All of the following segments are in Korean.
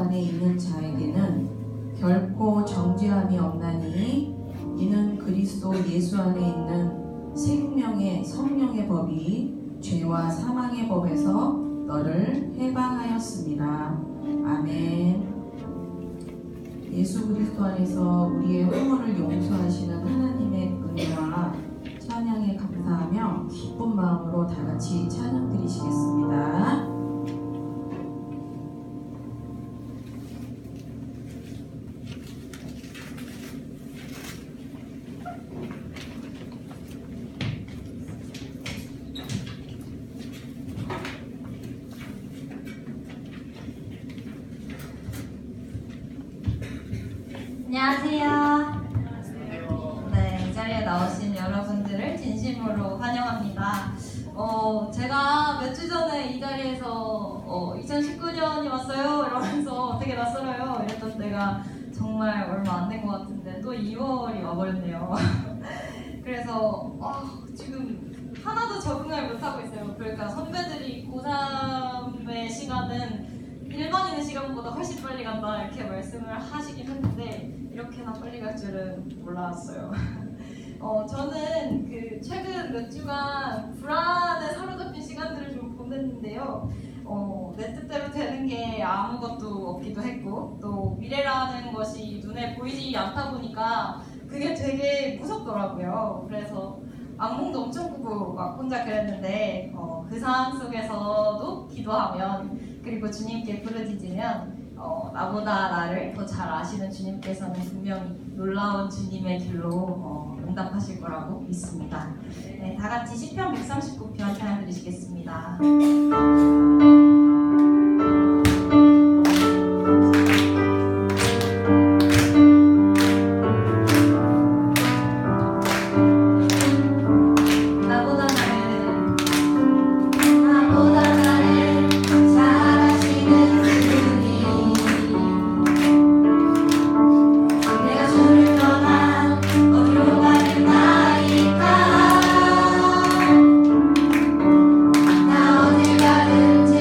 안에 있는 자에게는 결코 정죄함이 없나니 이는 그리스도 예수 안에 있는 생명의 성령의 법이 죄와 사망의 법에서 너를 해방하였습니다. 아멘. 예수 그리스도 안에서 우리의 허물을 용서하시는 하나님의 은혜와 찬양에 감사하며 기쁜 마음으로 다 같이 찬양 드리시겠습니다. 안녕하세요. 네, 이 자리에 나오신 여러분들을 진심으로 환영합니다. 제가 몇 주 전에 이 자리에서 2019년이 왔어요 이러면서 되게 낯설어요 이랬던 때가 정말 얼마 안 된 것 같은데 또 2월이 와버렸네요. 그래서 지금 하나도 적응을 못하고 있어요. 그러니까 선배들이 고3의 시간은 일반인의 시간보다 훨씬 빨리 간다 이렇게 말씀을 하시긴 했는데 이렇게나 빨리 갈 줄은 몰랐어요. 저는 최근 몇 주간 불안에 사로잡힌 시간들을 좀 보냈는데요. 내 뜻대로 되는 게 아무것도 없기도 했고 또 미래라는 것이 눈에 보이지 않다 보니까 그게 되게 무섭더라고요. 그래서 악몽도 엄청 꾸고 막 혼자 그랬는데 그 상황 속에서도 기도하면 그리고 주님께 부르짖으면 나보다 나를 더 잘 아시는 주님께서는 분명히 놀라운 주님의 길로 응답하실 거라고 믿습니다. 네, 다 같이 시편 139편 찬양 드리시겠습니다. 나 어딜 가든지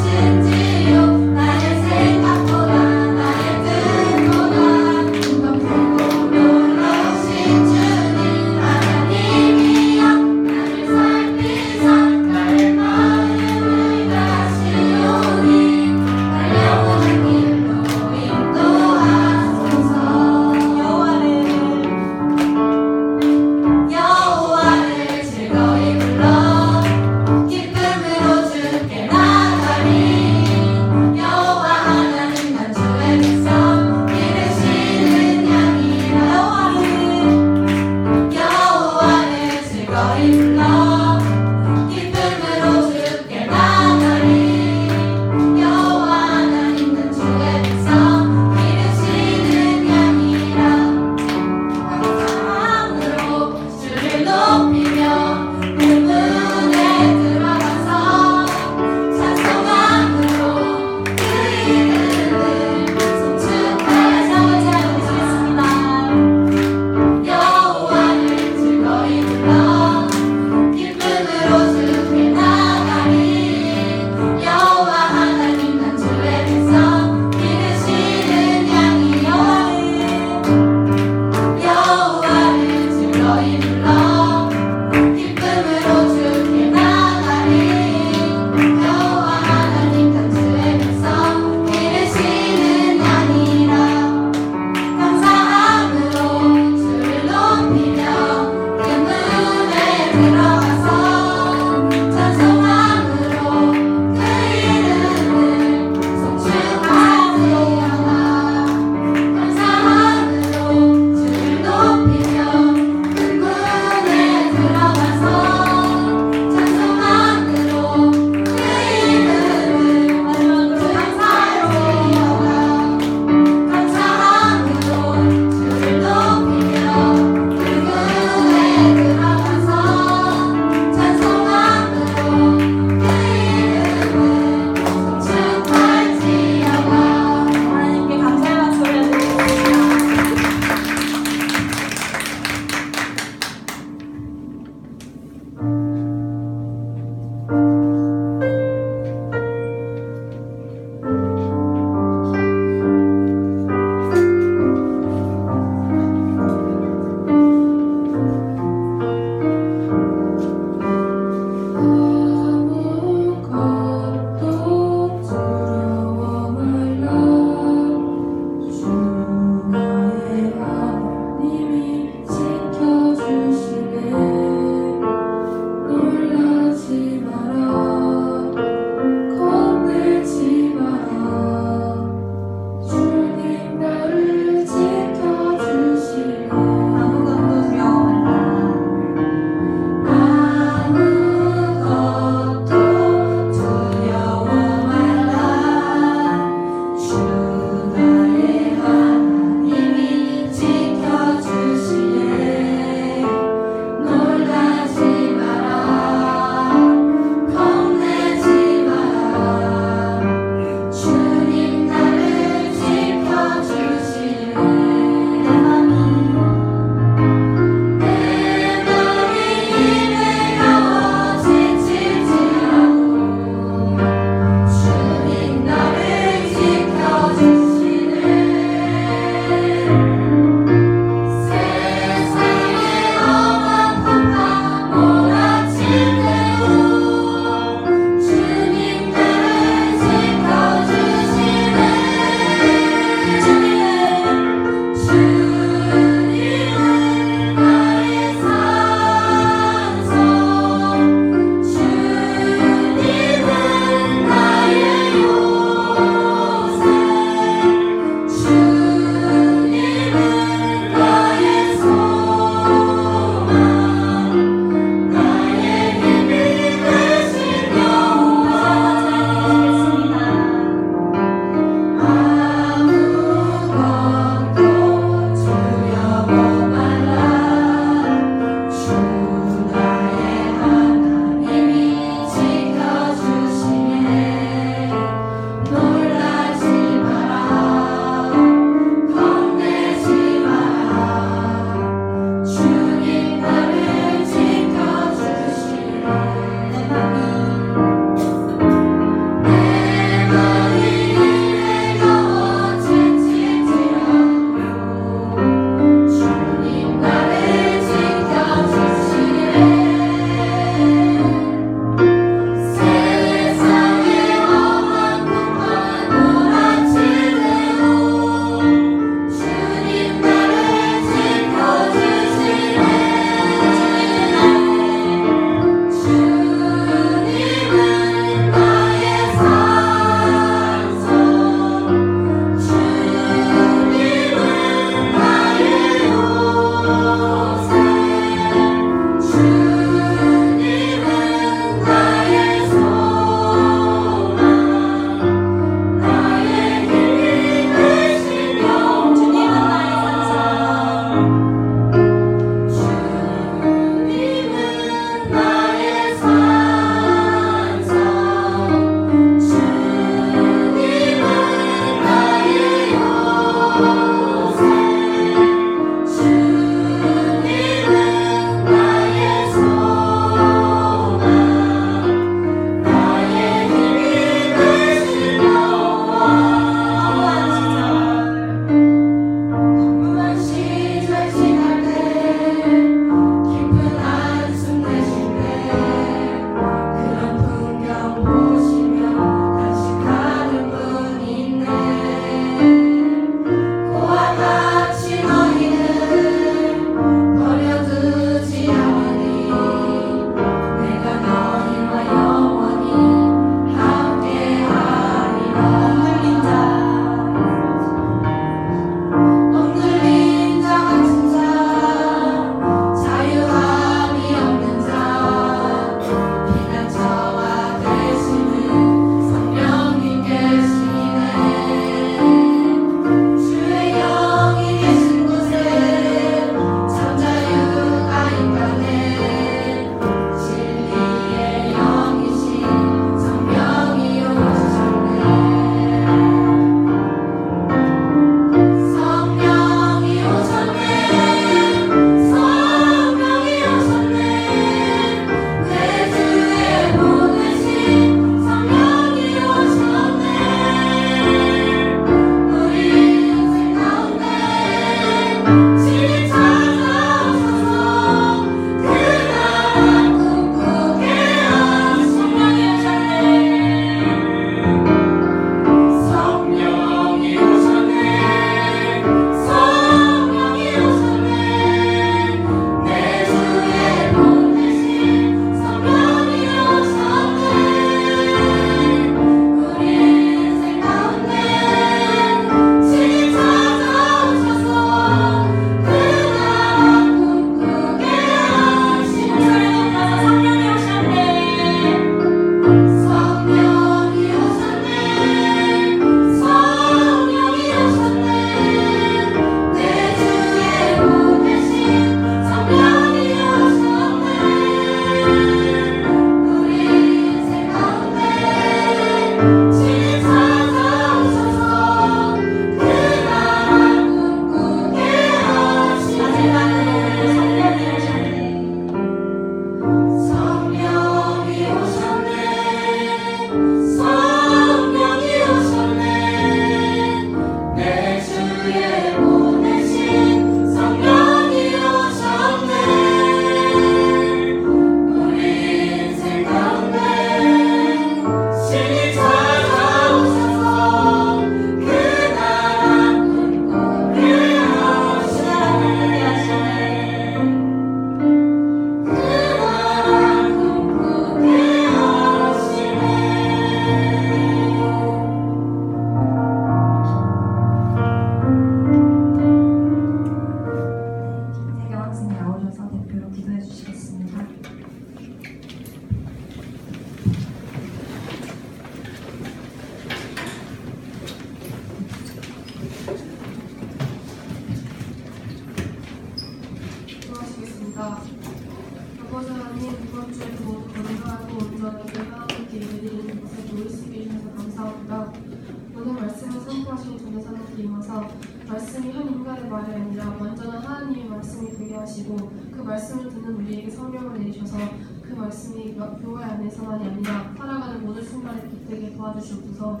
말씀이 한 인간의 말이 아니라 완전한 하나님의 말씀이 되게 하시고 그 말씀을 듣는 우리에게 성령을 내리셔서 그 말씀이 교회 안에서만이 아니라 살아가는 모든 순간에 깃들게 도와주시옵소서.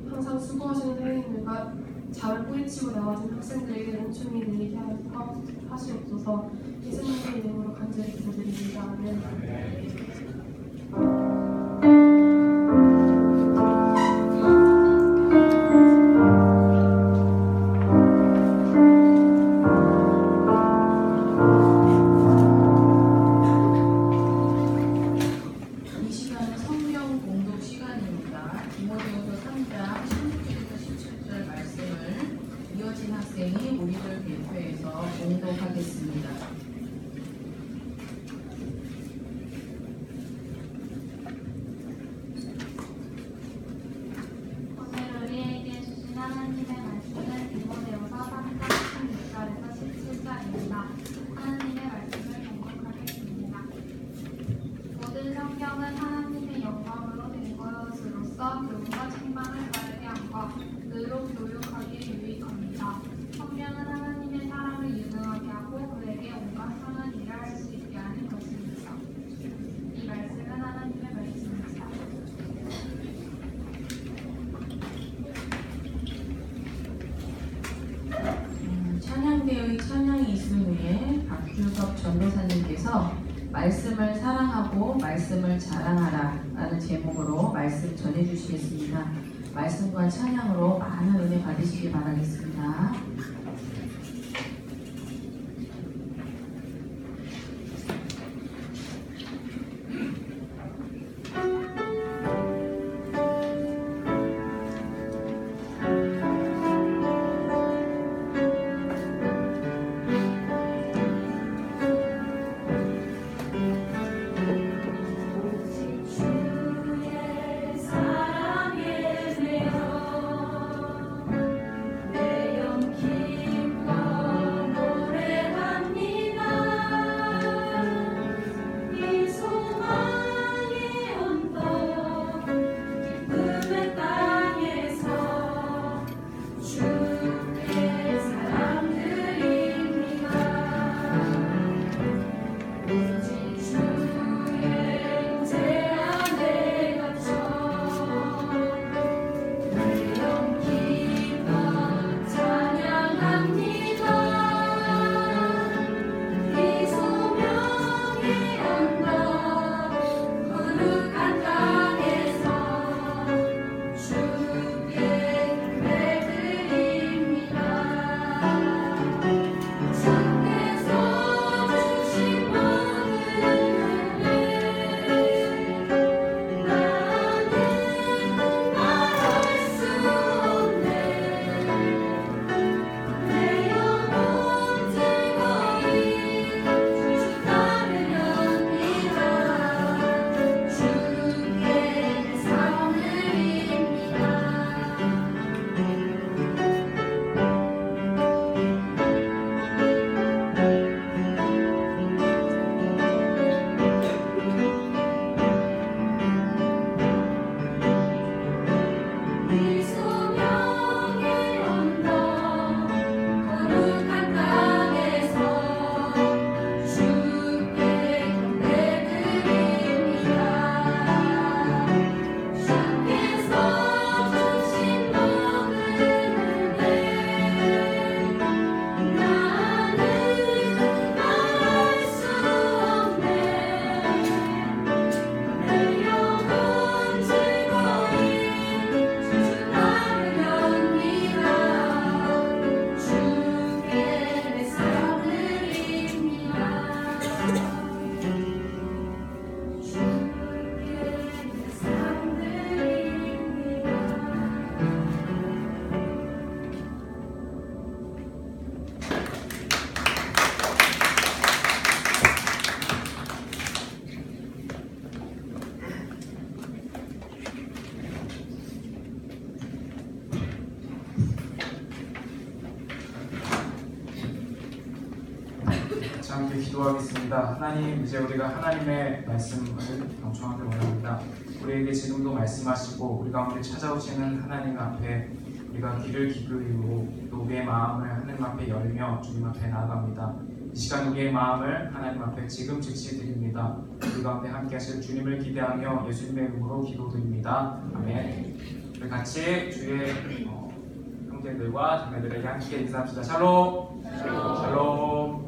항상 수고하시는 선생님들과 잘 뿌리치고 나와준 학생들에게 은총이 내리게 하시옵소서. 예수님의 이름으로 간절히 기도드립니다. 아멘. 이 시간은 성경 공독 시간입니다. 디모데후서 3장 16절에서 17절 말씀을 이어진 학생이 우리들 대표해서 공독하겠습니다. 오늘 우리에게 주신 하나님의 말씀은 디모데후서 3장 16절에서 17절입니다. 하나님의 말씀을 공독하겠습니다. 모든 성경은 하나님의 영광으로 된 것으로서 교훈과 책망을 바르게 함과 의로 교육하기에 유익합니다. 성령은 하나님의 사람을 유능하게 하고 그에게 온갖 선한 일을 할 수 있게 하는 것입니다. 이 말씀은 하나님의 말씀입니다. 찬양대의 찬양이 있은 후에 박규섭 전도사님께서 말씀을 사랑하고 말씀을 자랑하라 라는 제목으로 말씀 전해주시겠습니다. 말씀과 찬양으로 많은 은혜 받으시기 바라겠습니다. 주의 사랑에 매여 함께 기도하겠습니다. 하나님, 이제 우리가 하나님의 말씀을 경청하길 원합니다. 우리에게 지금도 말씀하시고 우리 가운데 찾아오시는 하나님 앞에 우리가 귀를 기울이고 또 우리의 마음을 하나님 앞에 열며 주님 앞에 나아갑니다. 이 시간 우리의 마음을 하나님 앞에 지금 즉시 드립니다. 우리 가운데 함께 하실 주님을 기대하며 예수님의 이름으로 기도드립니다. 아멘. 우리 같이 주의 형제들과 자매들에게 함께 인사합시다. 샬롬. 샬롬.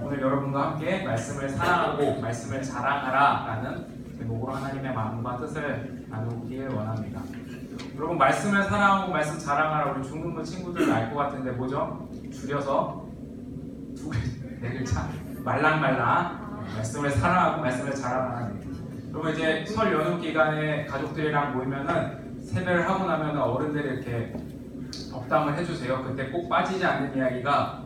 오늘 여러분과 함께 말씀을 사랑하고 말씀을 자랑하라 라는 제목으로 하나님의 마음과 뜻을 나누길 원합니다. 여러분, 말씀을 사랑하고 말씀 자랑하라, 우리 중등부 친구들은 알 것 같은데 뭐죠? 줄여서 네 글자, 말랑말랑. 말씀을 사랑하고 말씀을 자랑하라. 여러분, 이제 설 연휴 기간에 가족들이랑 모이면은 세배를 하고 나면 어른들이 이렇게 덕담을 해주세요. 그때 꼭 빠지지 않는 이야기가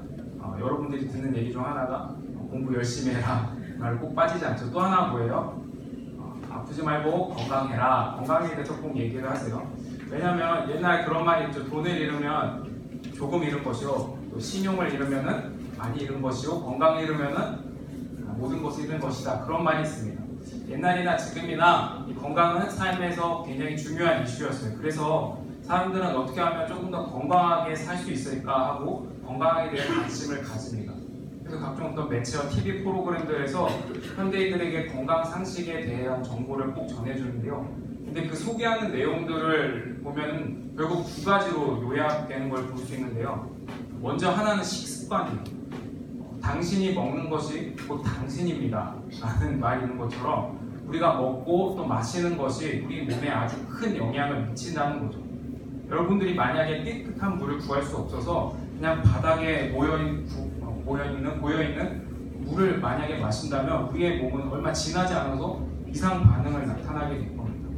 여러분들이 듣는 얘기 중 하나가 공부 열심히 해라 말을 꼭 빠지지 않죠. 또 하나 뭐예요? 아프지 말고 건강해라. 건강에 대해서 꼭 얘기를 하세요. 왜냐면 옛날 그런 말이 있죠. 돈을 잃으면 조금 잃은 것이요, 또 신용을 잃으면은 많이 잃은 것이요, 건강을 잃으면은 모든 것을 잃은 것이다. 그런 말이 있습니다. 옛날이나 지금이나 이 건강은 삶에서 굉장히 중요한 이슈였어요. 그래서 사람들은 어떻게 하면 조금 더 건강하게 살 수 있을까 하고 건강에 대한 관심을 가집니다. 그래서 각종 어떤 매체와 TV 프로그램들에서 현대인들에게 건강 상식에 대한 정보를 꼭 전해주는데요. 근데 그 소개하는 내용들을 보면 결국 두 가지로 요약되는 걸 볼 수 있는데요. 먼저 하나는 식습관이에요. 당신이 먹는 것이 곧 당신입니다 라는 말이 있는 것처럼 우리가 먹고 또 마시는 것이 우리 몸에 아주 큰 영향을 미친다는 거죠. 여러분들이 만약에 깨끗한 물을 구할 수 없어서 그냥 바닥에 고여있는 물을 만약에 마신다면 우리의 몸은 얼마 지나지 않아서 이상 반응을 나타나게 될 겁니다.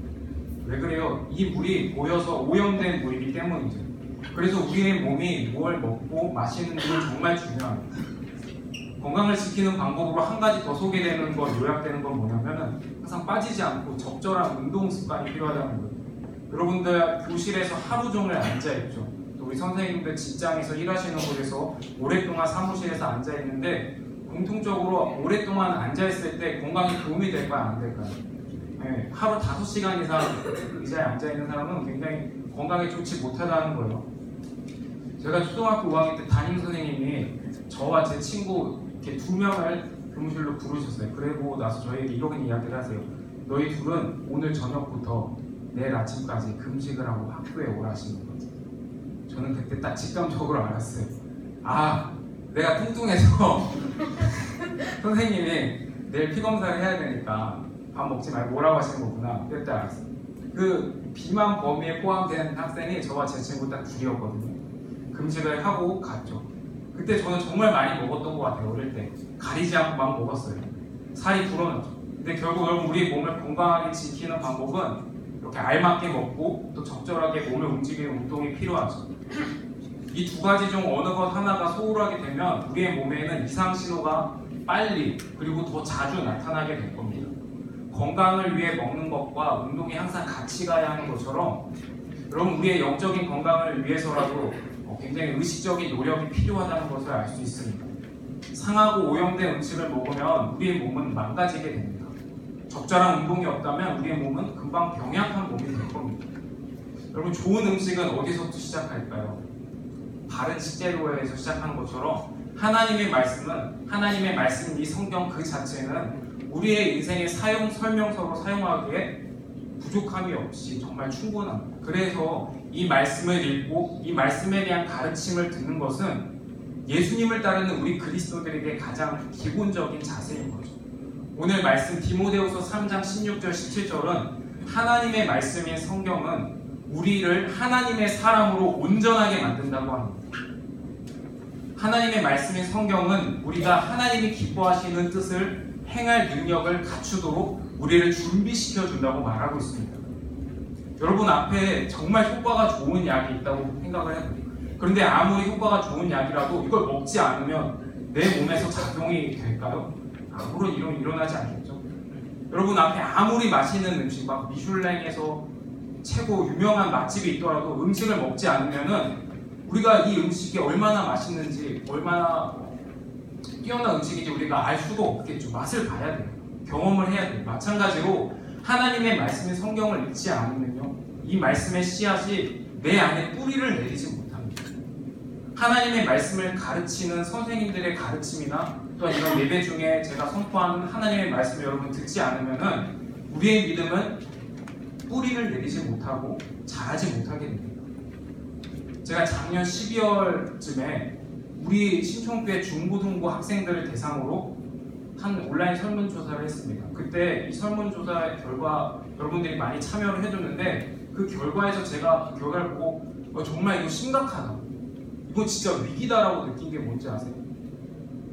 왜 그래요? 이 물이 고여서 오염된 물이기 때문이죠. 그래서 우리의 몸이 뭘 먹고 마시는지는 정말 중요합니다. 건강을 지키는 방법으로 한 가지 더 소개되는 것, 요약되는 건 뭐냐면은 항상 빠지지 않고 적절한 운동 습관이 필요하다는 거예요. 여러분들 교실에서 하루 종일 앉아있죠. 또 우리 선생님들 직장에서 일하시는 곳에서 오랫동안 사무실에서 앉아있는데 공통적으로 오랫동안 앉아있을 때 건강에 도움이 될까요? 안 될까요? 네, 하루 5시간 이상 의자에 앉아있는 사람은 굉장히 건강에 좋지 못하다는 거예요. 제가 초등학교 5학년 때 담임 선생님이 저와 제 친구 이렇게 2명을 교무실로 부르셨어요. 그리고 나서 저에게 이런 이야기를 하세요. 너희 둘은 오늘 저녁부터 내일 아침까지 금식을 하고 학교에 오라 하시는 거죠. 저는 그때 딱 직감적으로 알았어요. 아, 내가 뚱뚱해서 선생님이 내일 피검사를 해야 되니까 밥 먹지 말고 오라고 하시는 거구나. 그때 알았어요. 그 비만 범위에 포함된 학생이 저와 제 친구 딱 둘이었거든요. 금식을 하고 갔죠. 그때 저는 정말 많이 먹었던 것 같아요. 어릴 때 가리지 않고 막 먹었어요. 살이 불어났죠. 근데 결국 여러분, 우리 몸을 건강하게 지키는 방법은 이렇게 알맞게 먹고 또 적절하게 몸을 움직이는 운동이 필요하죠. 이 두 가지 중 어느 것 하나가 소홀하게 되면 우리의 몸에는 이상 신호가 빨리 그리고 더 자주 나타나게 될 겁니다. 건강을 위해 먹는 것과 운동이 항상 같이 가야 하는 것처럼 여러분, 우리의 영적인 건강을 위해서라도 굉장히 의식적인 노력이 필요하다는 것을 알 수 있습니다. 상하고 오염된 음식을 먹으면 우리의 몸은 망가지게 됩니다. 적절한 운동이 없다면 우리의 몸은 금방 병약한 몸이 될 겁니다. 여러분, 좋은 음식은 어디서부터 시작할까요? 바른 식재료에서 시작하는 것처럼 하나님의 말씀, 이 성경 그 자체는 우리의 인생의 사용 설명서로 사용하기에 부족함이 없이 정말 충분합니다. 그래서 이 말씀을 읽고 이 말씀에 대한 가르침을 듣는 것은 예수님을 따르는 우리 그리스도들에게 가장 기본적인 자세인 거죠. 오늘 말씀 디모데후서 3장 16절 17절은 하나님의 말씀인 성경은 우리를 하나님의 사람으로 온전하게 만든다고 합니다. 하나님의 말씀인 성경은 우리가 하나님이 기뻐하시는 뜻을 행할 능력을 갖추도록 우리를 준비시켜 준다고 말하고 있습니다. 여러분 앞에 정말 효과가 좋은 약이 있다고 생각을 해보세요. 그런데 아무리 효과가 좋은 약이라도 이걸 먹지 않으면 내 몸에서 작용이 될까요? 아무런 일은 일어나지 않겠죠. 여러분 앞에 아무리 맛있는 음식, 막 미슐랭에서 최고 유명한 맛집이 있더라도 음식을 먹지 않으면은 우리가 이 음식이 얼마나 맛있는지, 얼마나 뛰어난 음식인지 우리가 알 수가 없겠죠. 맛을 봐야 돼요. 경험을 해야 돼요. 마찬가지로 하나님의 말씀인 성경을 읽지 않으면요, 이 말씀의 씨앗이 내 안에 뿌리를 내리지 못합니다. 하나님의 말씀을 가르치는 선생님들의 가르침이나 또한 이런 예배 중에 제가 선포하는 하나님의 말씀을 여러분 듣지 않으면은 우리의 믿음은 뿌리를 내리지 못하고 자라지 못하게 됩니다. 제가 작년 12월쯤에 우리 신촌교회 중고등부 학생들을 대상으로 한 온라인 설문조사를 했습니다. 그때 이 설문조사 결과 여러분들이 많이 참여를 해줬는데 그 결과에서 제가 그 결과를 보고 정말 이거 심각하다, 이거 진짜 위기다라고 느낀 게 뭔지 아세요?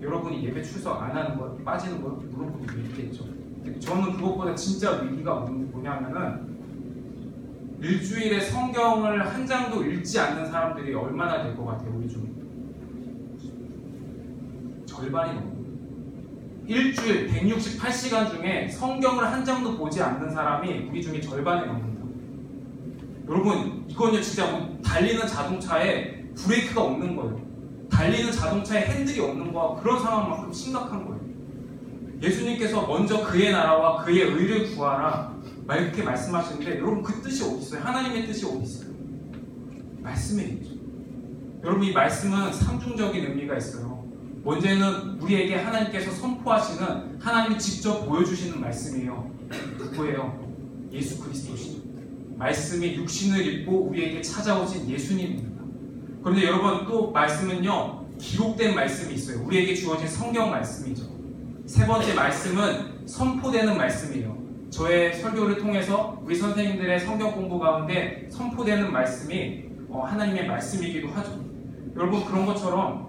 여러분이 예배 출석 안 하는 거, 빠지는 거 물론 그것도 위기겠죠. 저는 그것보다 진짜 위기가 뭐냐면은 일주일에 성경을 한 장도 읽지 않는 사람들이 얼마나 될 것 같아요? 우리 중에 절반이 넘어요. 일주일 168시간 중에 성경을 한 장도 보지 않는 사람이 우리 중에 절반이 넘는다. 여러분, 이건요 진짜 뭐 달리는 자동차에 브레이크가 없는 거예요. 달리는 자동차에 핸들이 없는 거와 그런 상황만큼 심각한 거예요. 예수님께서 먼저 그의 나라와 그의 의를 구하라 이렇게 말씀하시는데, 여러분 그 뜻이 어디 있어요? 하나님의 뜻이 어디 있어요? 말씀에 있죠. 여러분, 이 말씀은 삼중적인 의미가 있어요. 먼저는 우리에게 하나님께서 선포하시는, 하나님이 직접 보여주시는 말씀이에요. 누구예요? 예수 그리스도시죠. 말씀이 육신을 입고 우리에게 찾아오신 예수님입니다. 그런데 여러분, 또 말씀은요 기록된 말씀이 있어요. 우리에게 주어진 성경 말씀이죠. 세 번째 말씀은 선포되는 말씀이에요. 저의 설교를 통해서 우리 선생님들의 성경 공부 가운데 선포되는 말씀이 하나님의 말씀이기도 하죠. 여러분, 그런 것처럼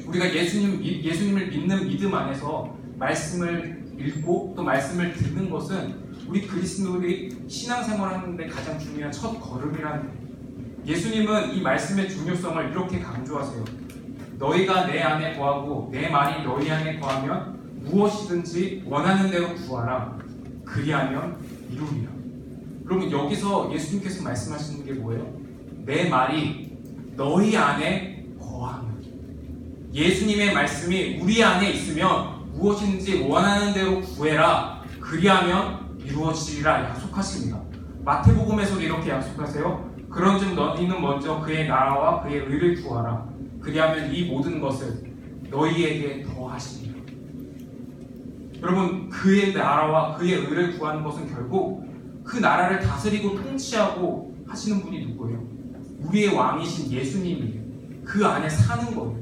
우리가 예수님을 믿는 믿음 안에서 말씀을 읽고 또 말씀을 듣는 것은 우리 그리스도인들이 신앙생활을 하는데 가장 중요한 첫 걸음이라는 거예요. 예수님은 이 말씀의 중요성을 이렇게 강조하세요. 너희가 내 안에 거하고 내 말이 너희 안에 거하면 무엇이든지 원하는 대로 구하라. 그리하면 이루리라. 그러면 여기서 예수님께서 말씀하시는 게 뭐예요? 내 말이 너희 안에 거하면. 예수님의 말씀이 우리 안에 있으면 무엇인지 원하는 대로 구해라. 그리하면 이루어지리라 약속하십니다. 마태복음에서도 이렇게 약속하세요. 그런즉 너희는 먼저 그의 나라와 그의 의를 구하라. 그리하면 이 모든 것을 너희에게 더하시리라. 여러분, 그의 나라와 그의 의를 구하는 것은 결국 그 나라를 다스리고 통치하고 하시는 분이 누구예요? 우리의 왕이신 예수님이에요. 그 안에 사는 거예요.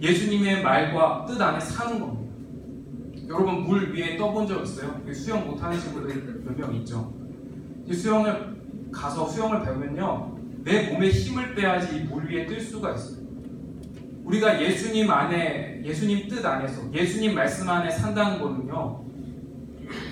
예수님의 말과 뜻 안에 사는 겁니다. 여러분, 물 위에 떠본 적 있어요? 수영 못하는 친구들이 몇 명 있죠. 수영을 배우면요 내 몸에 힘을 빼야지 이 물 위에 뜰 수가 있어요. 우리가 예수님 안에, 예수님 뜻 안에서, 예수님 말씀 안에 산다는 거는요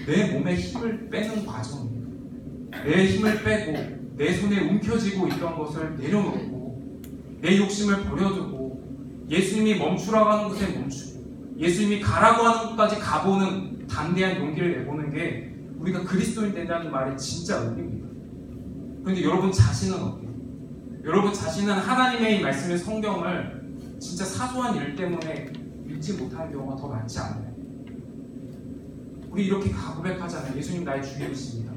내 몸에 힘을 빼는 과정입니다. 내 힘을 빼고 내 손에 움켜쥐고 있던 것을 내려놓고 내 욕심을 버려두고 예수님이 멈추라고 하는 곳에 멈추고 예수님이 가라고 하는 곳까지 가보는 담대한 용기를 내보는 게 우리가 그리스도인 된다는 말의 진짜 의미입니다. 그런데 여러분 자신은 어때요? 여러분 자신은 하나님의 이 말씀의 성경을 진짜 사소한 일 때문에 읽지 못하는 경우가 더 많지 않나요? 우리 이렇게 고백하잖아요. 예수님 나의 주인이십니다.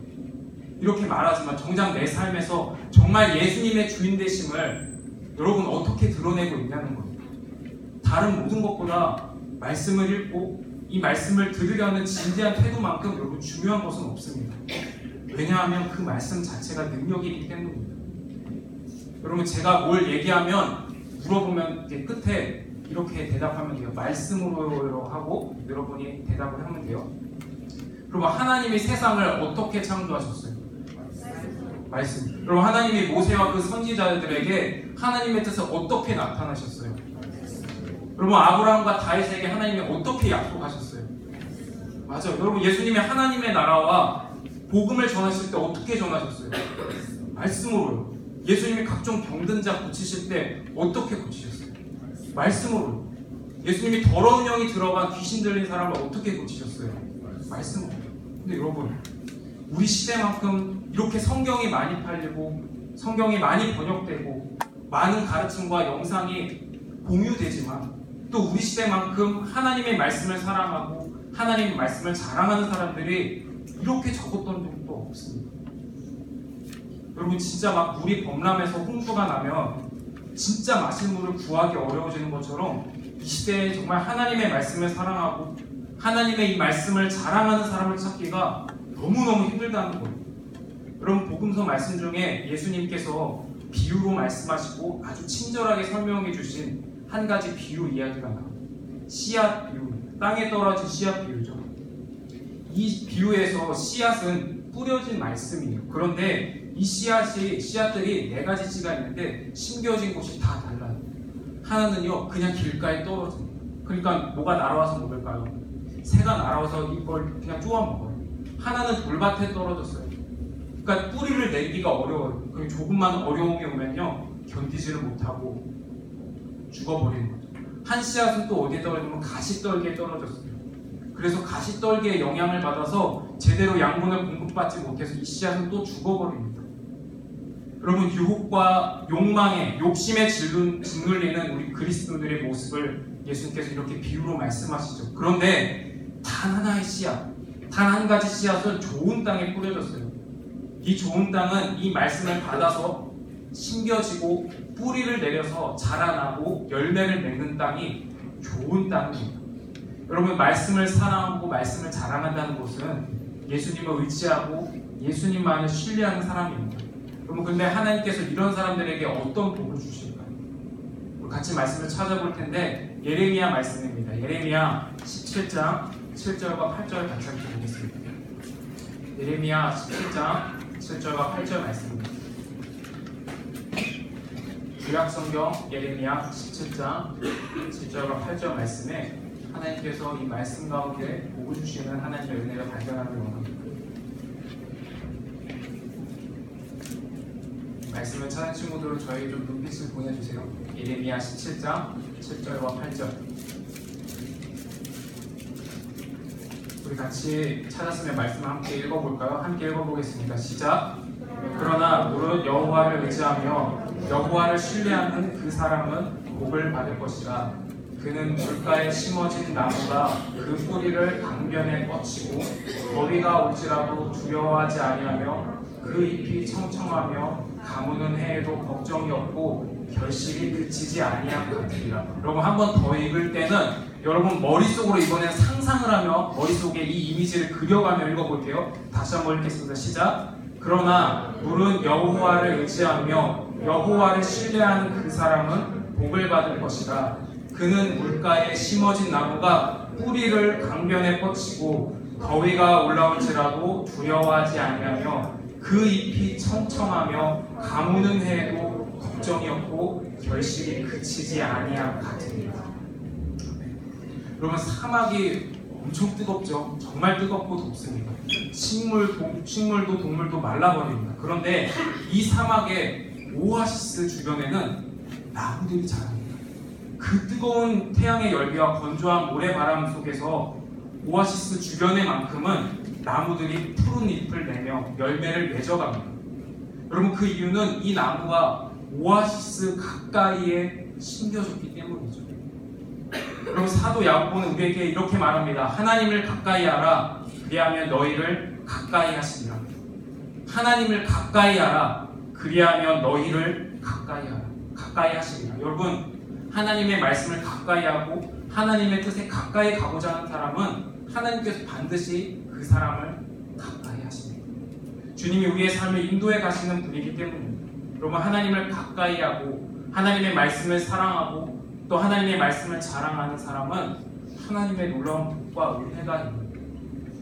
이렇게 말하지만 정작 내 삶에서 정말 예수님의 주인 되심을 여러분 어떻게 드러내고 있냐는 거예요. 다른 모든 것보다 말씀을 읽고 이 말씀을 들으려는 진지한 태도만큼 여러분 중요한 것은 없습니다. 왜냐하면 그 말씀 자체가 능력이기 때문입니다. 여러분, 제가 뭘 얘기하면 물어보면 이제 끝에 이렇게 대답하면 돼요. 말씀으로 하고 여러분이 대답을 하면 돼요. 그럼 하나님이 세상을 어떻게 창조하셨어요? 말씀. 그럼 하나님이 모세와 그 선지자들에게 하나님의 뜻을 어떻게 나타나셨어요? 여러분, 아브라함과 다윗에게 하나님이 어떻게 약속하셨어요? 맞아요. 여러분, 예수님이 하나님의 나라와 복음을 전하실 때 어떻게 전하셨어요? 말씀으로요. 예수님이 각종 병든 자 고치실 때 어떻게 고치셨어요? 말씀으로. 예수님이 더러운 영이 들어간 귀신 들린 사람을 어떻게 고치셨어요? 말씀으로. 근데 여러분, 우리 시대만큼 이렇게 성경이 많이 팔리고 성경이 많이 번역되고 많은 가르침과 영상이 공유되지만 또 우리 시대만큼 하나님의 말씀을 사랑하고 하나님의 말씀을 자랑하는 사람들이 이렇게 적었던 적도 없습니다. 여러분 진짜 막 물이 범람해서 홍수가 나면 진짜 마실 물을 구하기 어려워지는 것처럼 이 시대에 정말 하나님의 말씀을 사랑하고 하나님의 이 말씀을 자랑하는 사람을 찾기가 너무너무 힘들다는 거예요. 여러분 복음서 말씀 중에 예수님께서 비유로 말씀하시고 아주 친절하게 설명해 주신 한 가지 비유 이야기가 나와요. 씨앗 비유, 땅에 떨어진 씨앗 비유죠. 이 비유에서 씨앗은 뿌려진 말씀이에요. 그런데 이 씨앗들이 네 가지씨가 있는데 심겨진 곳이 다 달라요. 하나는요 그냥 길가에 떨어져요. 그러니까 뭐가 날아와서 먹을까요? 새가 날아와서 이걸 그냥 쪼아 먹어요. 하나는 돌밭에 떨어졌어요. 그러니까 뿌리를 내기가 어려워요. 그럼 조금만 어려움이 오면요 견디지를 못하고 죽어버리는 거죠. 한 씨앗은 또 어디에 떨어지면 가시떨기에 떨어졌어요. 그래서 가시떨기에 영향을 받아서 제대로 양분을 공급받지 못해서 이 씨앗은 또 죽어버립니다. 여러분 유혹과 욕망에 욕심에 짓눌리는 우리 그리스도들의 모습을 예수님께서 이렇게 비유로 말씀하시죠. 그런데 단 하나의 씨앗, 단 한 가지 씨앗은 좋은 땅에 뿌려졌어요. 이 좋은 땅은 이 말씀을 받아서 심겨지고 뿌리를 내려서 자라나고 열매를 맺는 땅이 좋은 땅입니다. 여러분 말씀을 사랑하고 말씀을 자랑한다는 것은 예수님을 의지하고 예수님만을 신뢰하는 사람입니다. 여러분 근데 하나님께서 이런 사람들에게 어떤 복을 주실까요? 같이 말씀을 찾아볼 텐데 예레미야 말씀입니다. 예레미야 17장 7절과 8절 같이 함께 보겠습니다. 예레미야 17장 7절과 8절 말씀입니다. 구약성경 예레미야 17장 7절과 8절 말씀에 하나님께서 이 말씀 가운데 복을 주시는 하나님의 은혜를 발견하길 원합니다. 말씀을 찾은 친구들은 저에게 좀 눈빛을 보내주세요. 예레미야 17장 7절과 8절 우리 같이 찾았으면 말씀을 함께 읽어볼까요? 함께 읽어보겠습니다. 시작! 그러나 무릇 여호와를 의지하며 여호와를 신뢰하는 그 사람은 복을 받을 것이라. 그는 물가에 심어진 나무가 그 뿌리를 강변에 뻗치고 더위가 올지라도 두려워하지 아니하며 그 잎이 청청하며 가무는 해에도 걱정이 없고 결실이 그치지 아니한 같으리라. 여러분 한 번 더 읽을 때는 여러분 머릿속으로 이번엔 상상을 하며 머릿속에 이 이미지를 그려가며 읽어볼게요. 다시 한번 읽겠습니다. 시작! 그러나 물은 여호와를 의지하며 여호와를 신뢰하는 그 사람은 복을 받을 것이라. 그는 물가에 심어진 나무가 뿌리를 강변에 뻗치고 더위가 올라올지라도 두려워하지 아니하며 그 잎이 청청하며 가무는 해에도 걱정이 없고 결실이 그치지 아니함 같으니라. 여러분 사막이 엄청 뜨겁죠. 정말 뜨겁고 덥습니다. 식물도 동물도 말라버립니다. 그런데 이 사막의 오아시스 주변에는 나무들이 자랍니다. 그 뜨거운 태양의 열기와 건조한 모래바람 속에서 오아시스 주변에만큼은 나무들이 푸른 잎을 내며 열매를 맺어갑니다. 여러분 그 이유는 이 나무가 오아시스 가까이에 심겨졌기 때문이죠. 여러분 사도 야고보는 우리에게 이렇게 말합니다. 하나님을 가까이 하라. 그리하면 너희를 가까이 하시리라. 하나님을 가까이 하라. 그리하면 너희를 가까이 하시리라. 여러분 하나님의 말씀을 가까이 하고 하나님의 뜻에 가까이 가고자 하는 사람은 하나님께서 반드시 그 사람을 가까이 하십니다. 주님이 우리의 삶을 인도해 가시는 분이기 때문입니다. 여러분 하나님을 가까이 하고 하나님의 말씀을 사랑하고 또 하나님의 말씀을 자랑하는 사람은 하나님의 놀라운 복과 은혜가 있습니다.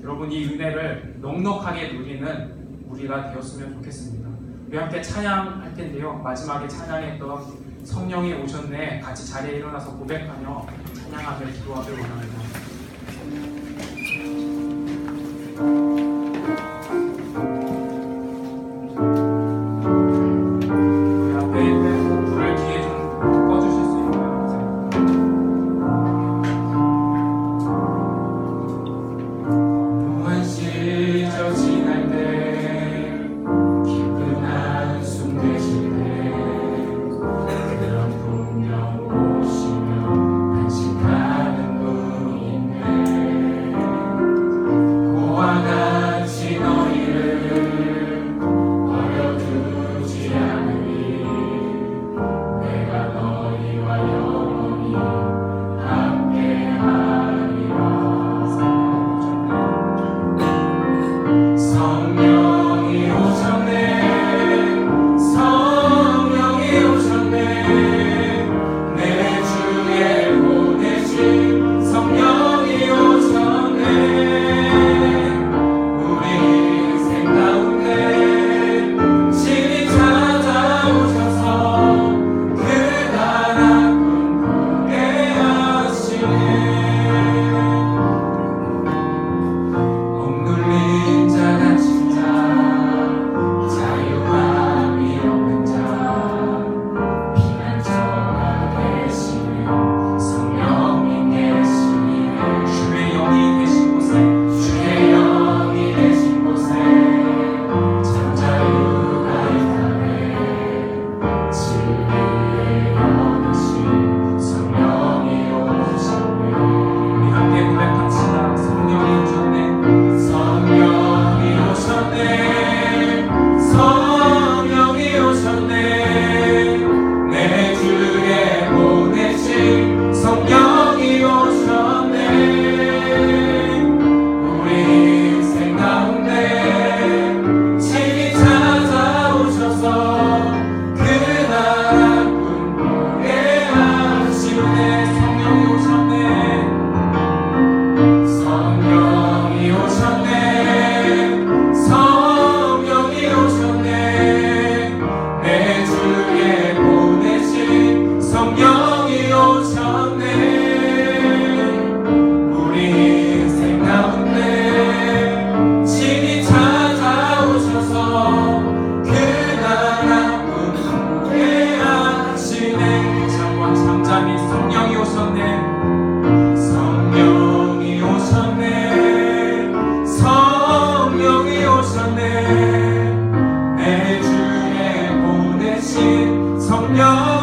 여러분 이 은혜를 넉넉하게 누리는 우리가 되었으면 좋겠습니다. 우리 함께 찬양할 텐데요. 마지막에 찬양했던 성령이 오셨네 같이 자리에 일어나서 고백하며 찬양하며 기도하길 원합니다. 우리 앞에 있는 불을 뒤에 좀 꺼주실 수 있나요? 무한시 저 지날 때 깊은 한숨 내쉴 때 그런 분명 오시며 한식하는 분인데 고와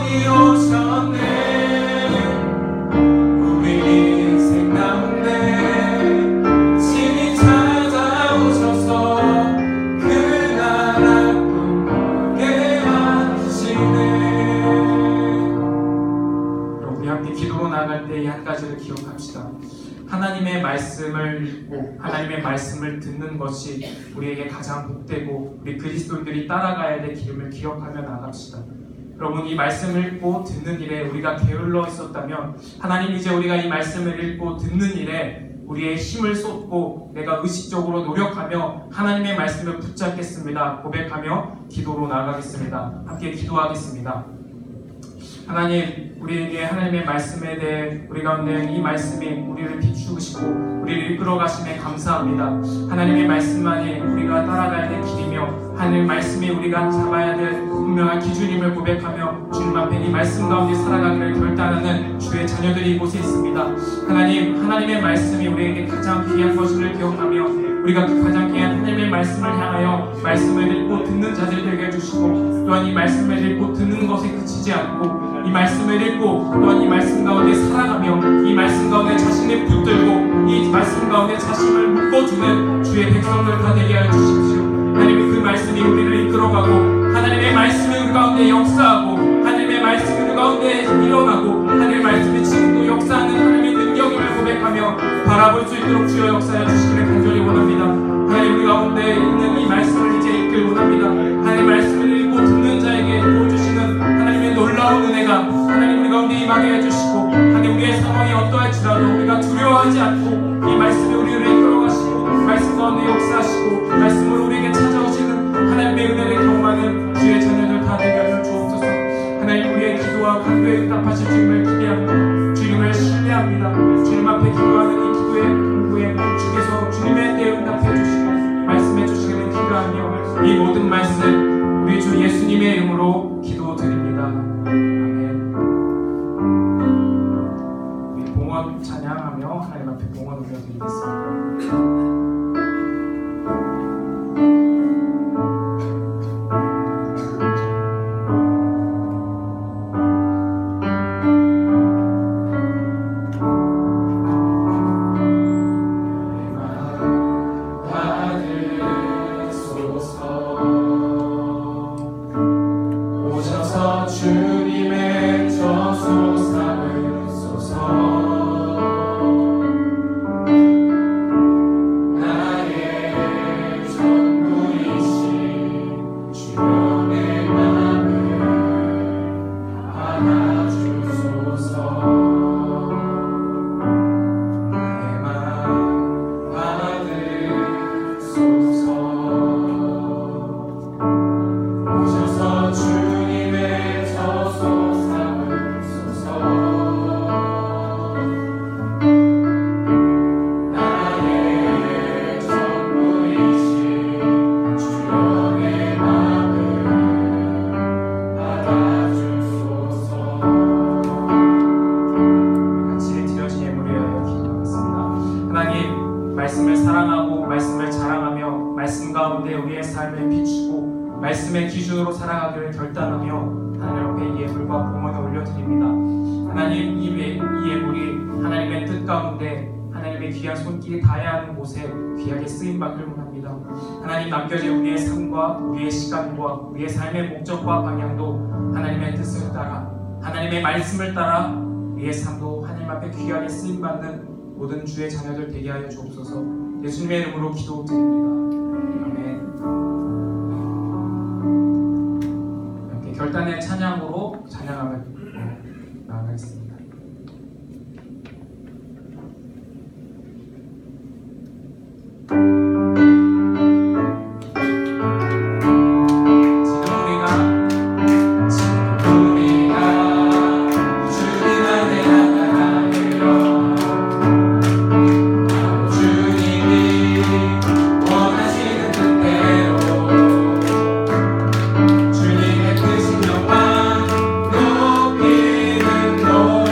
주님이 오셨네. 우리 인생 가운데 친히 찾아오셔서 그 나라 꿈꾸게 하시네. 우리 함께 기도로 나갈 때 이 한 가지를 기억합시다. 하나님의 말씀을 읽고 하나님의 말씀을 듣는 것이 우리에게 가장 복되고 우리 그리스도인들이 따라가야 될 길임을 기억하며 나갑시다. 여러분, 이 말씀을 읽고 듣는 일에 우리가 게을러 있었다면 하나님 이제 우리가 이 말씀을 읽고 듣는 일에 우리의 힘을 쏟고 내가 의식적으로 노력하며 하나님의 말씀을 붙잡겠습니다 고백하며 기도로 나아가겠습니다. 함께 기도하겠습니다. 하나님, 우리에게 하나님의 말씀에 대해 우리 가운데 이 말씀이 우리를 비추시고 우리를 이끌어 가심에 감사합니다. 하나님의 말씀만이 우리가 따라가야 될 길이며 하나님의 말씀이 우리가 잡아야 될 분명한 기준임을 고백하며 주님 앞에 이 말씀 가운데 살아가기를 결단하는 주의 자녀들이 이곳에 있습니다. 하나님, 하나님의 말씀이 우리에게 가장 귀한 것을 기억하며 우리가 그 가장 귀한 하나님의 말씀을 향하여 말씀을 읽고 듣는 자들이 되게 해주시고 또한 이 말씀을 읽고 듣는 것에 그치지 않고 이 말씀을 읽고 또한 이 말씀 가운데 살아가며 이 말씀 가운데 자신을 붙들고 이 말씀 가운데 자신을 묶어주는 주의 백성들 다 되게 하여 주십시오. 하나님, 그 말씀이 우리를 이끌어가고 하나님의 말씀이 우리 가운데 역사하고 하나님의 말씀이 우리 가운데 일어나고 하나님의 말씀이 지금도 역사하는 하나님의 능력임을 고백하며 바라볼 수 있도록 주여 역사해 주시기를 간절히 원합니다. 하나님, 우리 가운데 있는 이 말씀을 이제 읽길 원합니다. 하나님의 말씀을 읽고 듣는 자에게 보여주시는 하나님의 놀라운 은혜가 하나님 우리 가운데 임하게 해주시고 하나님 우리의 상황이 어떠할지라도 우리가 두려워하지 않고 이 말씀이 우리를 이끌어가시고 말씀 가운데 역사하시고 말씀으로 우리에게 찾아오시는 하나님의 은혜를 경험하는 주의 자녀들 다 되게 하여 주옵소서. 하나님, 우리의 기도와 간구에 응답하실 주님을 기대합니다. 주님을 신뢰합니다. 주님 앞에 기도하는 이 기도의 간구에 주께서 주님의 때에 응답해 주시고 말씀해 주시기를 기도하며 이 모든 말씀 우리 주 예수님의 이름으로 기도드립니다. 아멘. 우리 봉헌 찬양하며 하나님 앞에 봉헌 올려드리겠습니다. 주님의 저소 삼으소서. 나의 전부이신 주님의 마음을 받아주소서. 나의 마음 받으소서. 오셔서 주님의 저소 삼으소서. 나의 전부이신 주님의 마음을 받아주소서. 같이 드려진 예물에 기도하겠습니다. 하나님, 말씀을 사랑하고 말씀을 자랑하며 말씀 가운데 우리의 삶을 비추고 말씀의 기준으로 살아가기를 결단하며 하나님 앞에 이 예물과 봉헌을 올려드립니다. 하나님, 이 예물이 하나님의 뜻 가운데 하나님의 귀한 손길이 닿아야 하는 곳에 귀하게 쓰임받길 원합니다. 하나님, 남겨진 우리의 삶과 우리의 시간과 우리의 삶의 목적과 방향도 하나님의 뜻을 따라 하나님의 말씀을 따라 우리의 삶도 하나님 앞에 귀하게 쓰임받는 모든 주의 자녀들 되게 하여 주옵소서. 예수님의 이름으로 기도드립니다. 아멘. 결단의 찬양으로 찬양하며 나아가겠습니다. 지금 우리가 주님 안에 나가나요. 주님이 원하시는 뜻대로 주님의 크신 영광 높이는 곳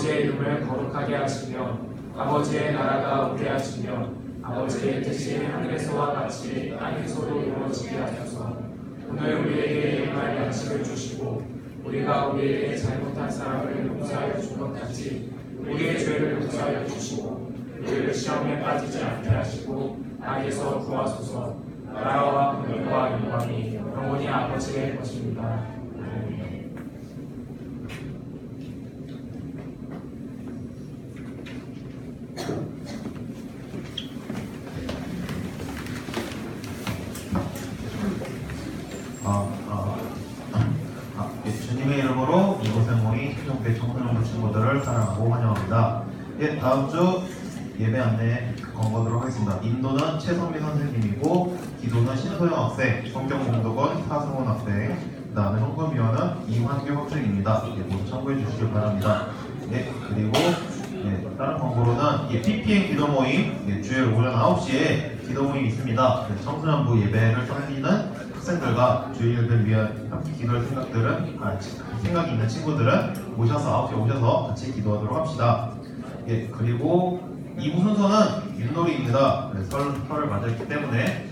아버지의 이름을 거룩하게 하시며 아버지의 나라가 오게 하시며 아버지의 뜻이 하늘에서와 같이 땅에서도 이루어지게 하소서. 오늘 우리에게 일용할 양식을 주시고 우리가 우리에게 잘못한 사람을 용서하여 준 것 같이 우리의 죄를 용서하여 주시고 우리를 시험에 빠지지 않게 하시고 악에서 구하소서. 나라와 권능과 영광이 영원히 아버지의 것입니다. 아멘. 주님의 이름으로 이곳에 모인 최종대 청소년 친구들을 사랑하고 환영합니다. 예, 다음 주 예배 안내 권고하도록 하겠습니다. 인도는 최성미 선생님이고 기도는 신소영 학생, 성경 공독은 하승원 학생, 그 다음에 헌금위원은 이환규 학생입니다. 예, 모두 참고해 주시길 바랍니다. 예, 그리고 다른 권고로는 PPN 기도 모임 주일 오전 9시에 기도 모임이 있습니다. 청소년부 예배를 섬기는 학생들과 주일을 위한 함께 기도할 생각이 있는 친구들은 오셔서 9시에 오셔서 같이 기도하도록 합시다. 예, 그리고 2부 순서는 윷놀이입니다. 설을 맞이했기 때문에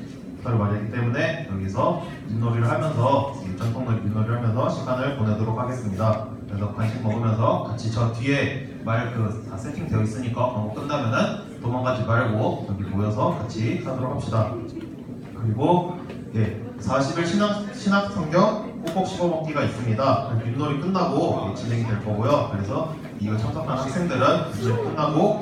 여기서 윷놀이를 하면서 전통놀이 윷놀이를 하면서 시간을 보내도록 하겠습니다. 그래서 간식 먹으면서 같이 저 뒤에 말 다 세팅되어 있으니까 광고 끝나면은 도망가지 말고 여기 모여서 같이 하도록 합시다. 그리고 40일 신학 성경 꼭꼭 씹어먹기가 있습니다. 윷놀이 끝나고 진행이 될 거고요. 그래서 이거 참석한 학생들은 이제 끝나고